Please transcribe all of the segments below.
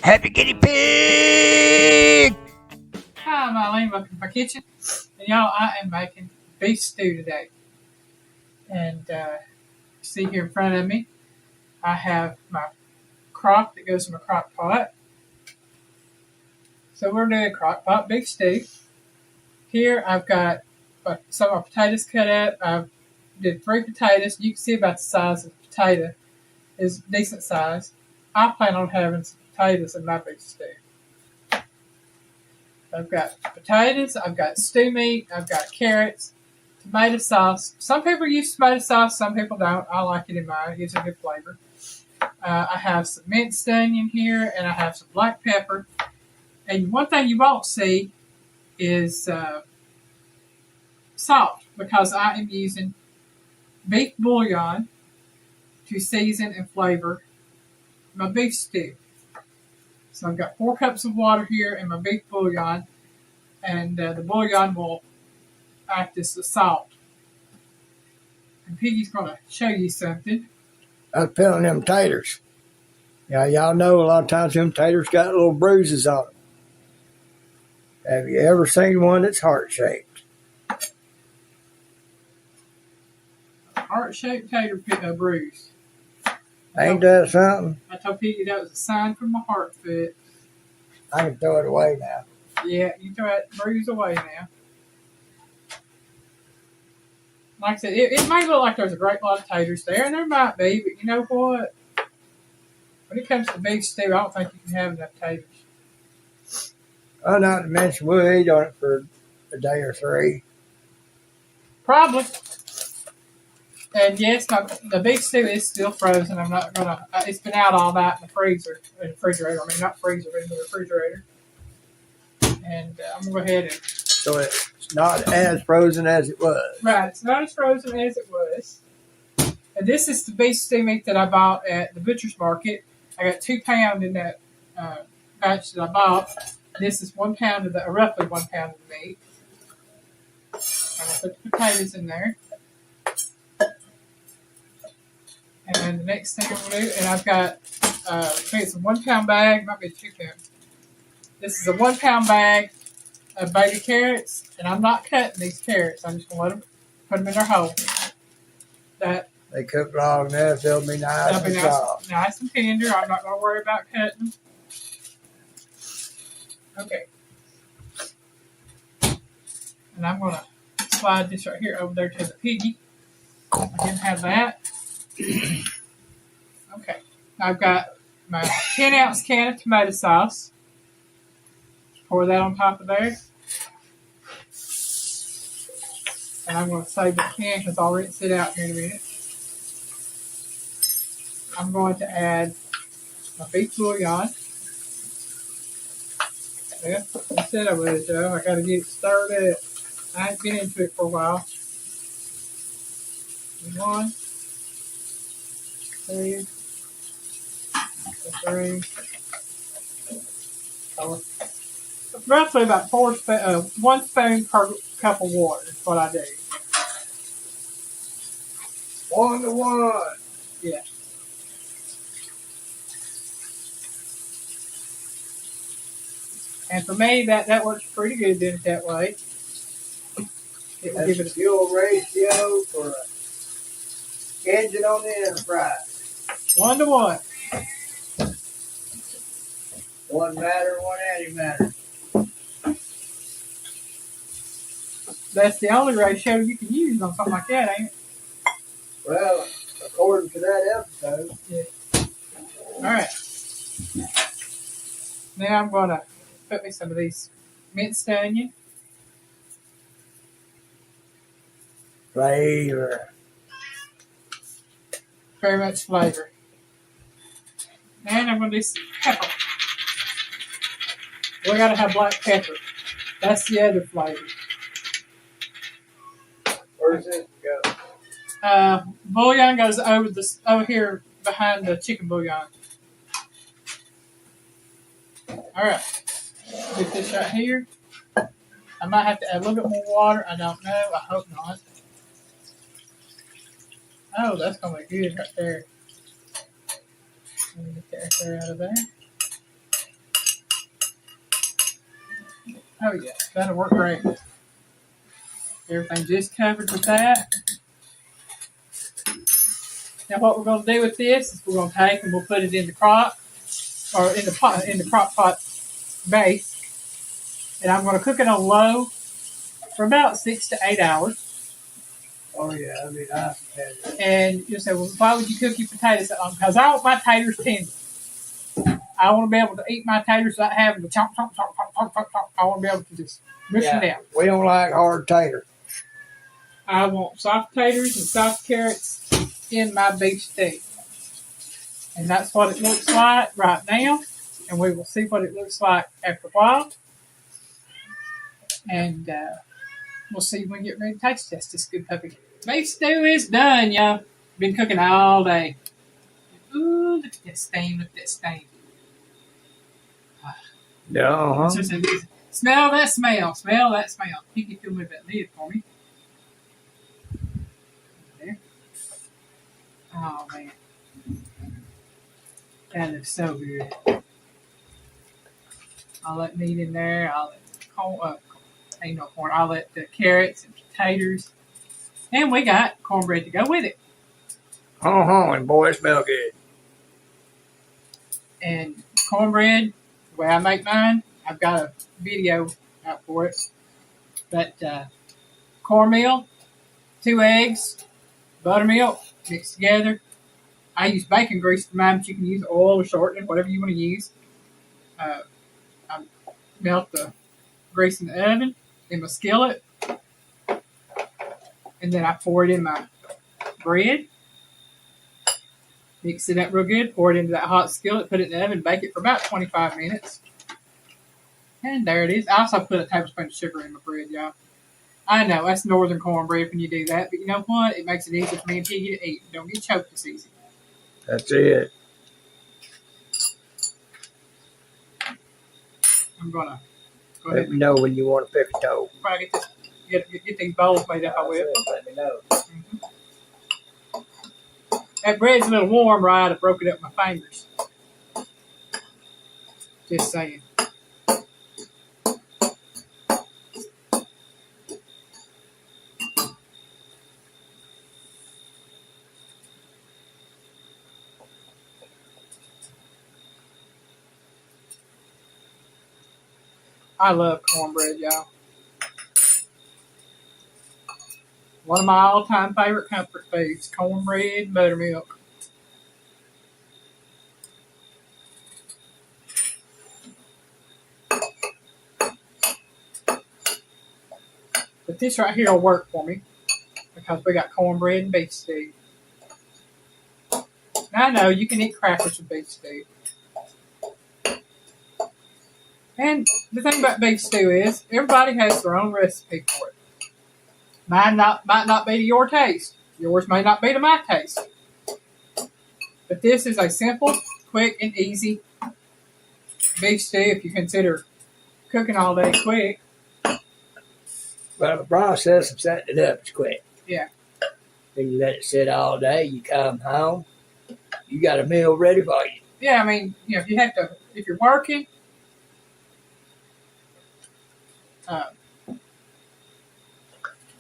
Happy guinea pig! Hi, I'm Alyne. Welcome to my kitchen. And y'all, I am making beef stew today. And see here in front of me, I have my crock that goes in my crock pot. So we're doing crock pot beef stew. Here I've got some of my potatoes cut up. I did 3 potatoes. You can see about the size of the potato is decent size. I plan on having some potatoes in my beef stew. I've got potatoes, I've got stew meat, I've got carrots, tomato sauce. Some people use tomato sauce, some people don't. I like it in mine. It gives a good flavor. I have some minced onion here, and I have some black pepper. And one thing you won't see is salt, because I am using beef bouillon to season and flavor my beef stew. So I've got 4 cups of water here and my beef bouillon, and the bouillon will act as the salt. And Piggy's going to show you something. I was peeling them taters. Yeah, y'all know a lot of times them taters got little bruises on them. Have you ever seen one that's heart-shaped? Heart-shaped tater bruise. Ain't that something? I told Piggy that was a sign from my heart foot. I can throw it away now. Yeah, you throw that bruise away now. Like I said, it may look like there's a great lot of taters there, and there might be, but you know what? When it comes to beef stew, I don't think you can have enough taters. Oh, not to mention, we'll eat on it for a day or 3. Probably. And yes, the beef stew is still frozen. I'm not gonna. It's been out all night in the freezer, in the refrigerator. I mean, not freezer, but in the refrigerator. And I'm gonna go ahead and. So it's not as frozen as it was. Right, it's not as frozen as it was. And this is the beef stew meat that I bought at the butcher's market. I got 2 pounds in that batch that I bought. This is 1 pound of the, roughly 1 pound of the meat. I'm gonna put the potatoes in there. And the next thing I'm going to do, and I've got, I think it's a 1 pound bag, might be a 2 pound. This is a 1 pound bag of baby carrots, and I'm not cutting these carrots. I'm just going to put them in their hole. They cook long enough, they'll be nice and soft. Nice and tender. I'm not going to worry about cutting them. Okay. And I'm going to slide this right here over there to the piggy. I didn't have that. Okay, I've got my 10-ounce can of tomato sauce. Pour that on top of there. And I'm going to save the can because I'll rinse it out here in a minute. I'm going to add my beef bouillon. Yeah, I said I would, Joe. I got to get it stirred up. I ain't been into it for a while. 1, 2, 3, 4. Roughly about 1 spoon per cup of water is what I do. 1 to 1. Yeah. And for me, that works pretty good doing it that way. It will give it a fuel ratio for an engine on the Enterprise. 1 to 1. 1 matter, 1 antimatter. That's the only ratio you can use on something like that, ain't it? Well, according to that episode. Yeah. All right. Now I'm going to put me some of these minced onion. Flavor. Very much flavor. And I'm going to do some pepper. We got to have black pepper. That's the other flavor. Where does it go? Bouillon goes over here behind the chicken bouillon. All right. Put this right here. I might have to add a little bit more water. I don't know. I hope not. Oh, that's going to be good right there. Let me get that right there out of there. Oh yeah, that'll work great. Everything just covered with that. Now what we're going to do with this is we're going to take and we'll put it in the crock, or in the pot, in the crock pot base, and I'm going to cook it on low for about 6 to 8 hours. Oh yeah, I mean, I had it. And you'll say, well, why would you cook your potatoes that long? Because I want my taters tender. I want to be able to eat my taters without having to chomp, chomp, chomp, chomp, chomp, chomp, chomp. I want to be able to just mush them down. We don't like hard tater. I want soft taters and soft carrots in my beef stew. And that's what it looks like right now. And we will see what it looks like after a while. And we'll see when we get ready to taste test this good puppy. Beef stew is done, y'all. Been cooking all day. Ooh, look at that stain, look at that stain. Yeah. Smell that smell. Smell that smell. Can you fill with that lid for me? There. Oh, man. That looks so good. I'll let meat in there. I'll let corn, ain't no corn. I'll let the carrots and potatoes. And we got cornbread to go with it. And boy, it smells good. And cornbread, the way I make mine, I've got a video out for it. But cornmeal, 2 eggs, buttermilk mixed together. I use bacon grease for mine, but you can use oil or shortening, whatever you want to use. I melt the grease in the oven in my skillet. And then I pour it in my bread. Mix it up real good. Pour it into that hot skillet. Put it in the oven. Bake it for about 25 minutes. And there it is. I also put a tablespoon of sugar in my bread, y'all. I know, that's northern cornbread when you do that. But you know what? It makes it easy for me and Piggy to eat. Don't get choked this easy. That's it. I'm going to go ahead Let me know when you want to pick a toe. and get these bowls made up with. Let me know. Mm-hmm. That bread's a little warm, right? I broke it up with my fingers. Just saying. I love cornbread, y'all. One of my all-time favorite comfort foods, cornbread, buttermilk. But this right here will work for me because we got cornbread and beef stew. Now, I know you can eat crackers with beef stew. And the thing about beef stew is everybody has their own recipe for it. Mine might not be to your taste. Yours may not be to my taste. But this is a simple, quick, and easy beef stew if you consider cooking all day quick. Well, the process of setting it up is quick. Yeah. Then you let it sit all day. You come home. You got a meal ready for you. Yeah, I mean, you know, if you're working,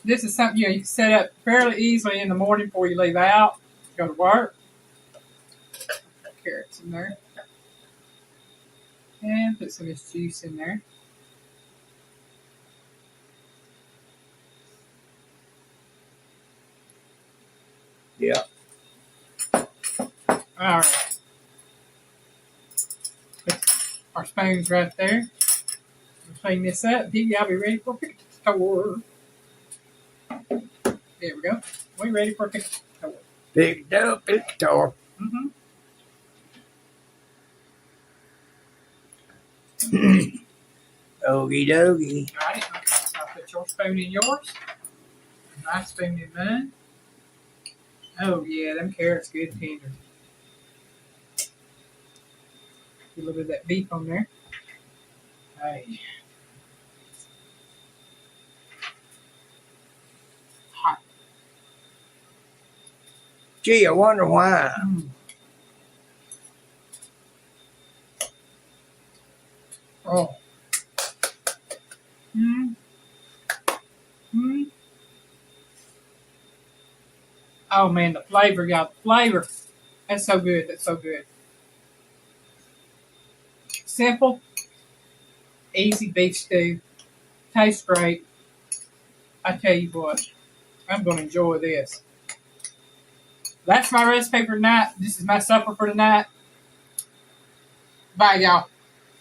this is something, you know, you can set up fairly easily in the morning before you leave out, go to work. Put carrots in there. And put some of this juice in there. Yeah. All right. Put our spoons right there. We'll clean this up. I'll be ready for a pick store. There we go. We ready for a pick store. Picked up, picked up. Mm-hmm. Okie dokie. All right. Okay. So I'll put your spoon in yours. My spoon in mine. Oh, yeah. Them carrots good tender. Get a little bit of that beef on there. Hey. Hot. Gee, I wonder why. Oh. Mm. Mm. Oh man, the flavor, y'all. The flavor. That's so good. That's so good. Simple, easy beef stew. Tastes great. I tell you what, I'm going to enjoy this. That's my recipe for tonight. This is my supper for tonight. Bye, y'all.